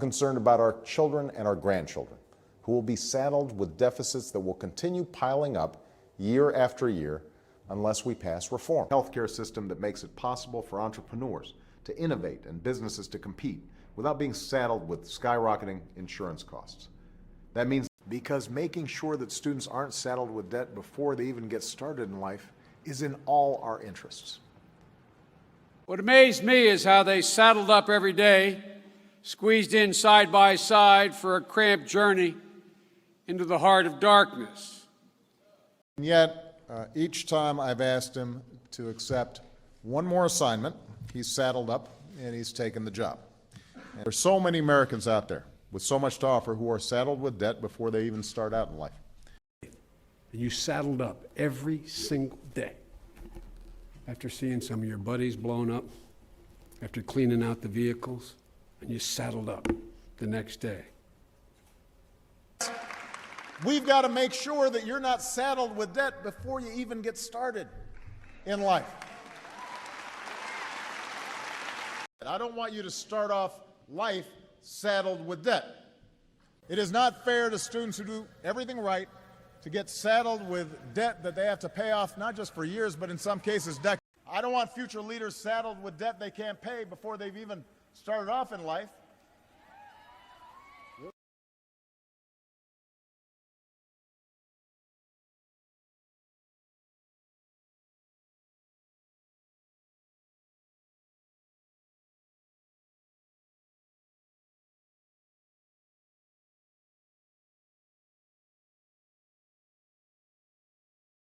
concerned about our children and our grandchildren, who will be saddled with deficits that will continue piling up year after year unless we pass reform. A healthcare system that makes it possible for entrepreneurs to innovate and businesses to compete without being saddled with skyrocketing insurance costs. That means because making sure that students aren't saddled with debt before they even get started in life is in all our interests. What amazed me is how they saddled up every day, squeezed in side by side for a cramped journey into the heart of darkness. And yet, each time I've asked him to accept one more assignment, he's saddled up and he's taken the job. And there's so many Americans out there with so much to offer who are saddled with debt before they even start out in life. You saddled up every single day after seeing some of your buddies blown up, after cleaning out the vehicles, and you saddled up the next day. We've got to make sure that you're not saddled with debt before you even get started in life. I don't want you to start off life saddled with debt. It is not fair to students who do everything right to get saddled with debt that they have to pay off not just for years, but in some cases decades. I don't want future leaders saddled with debt they can't pay before they've even started off in life.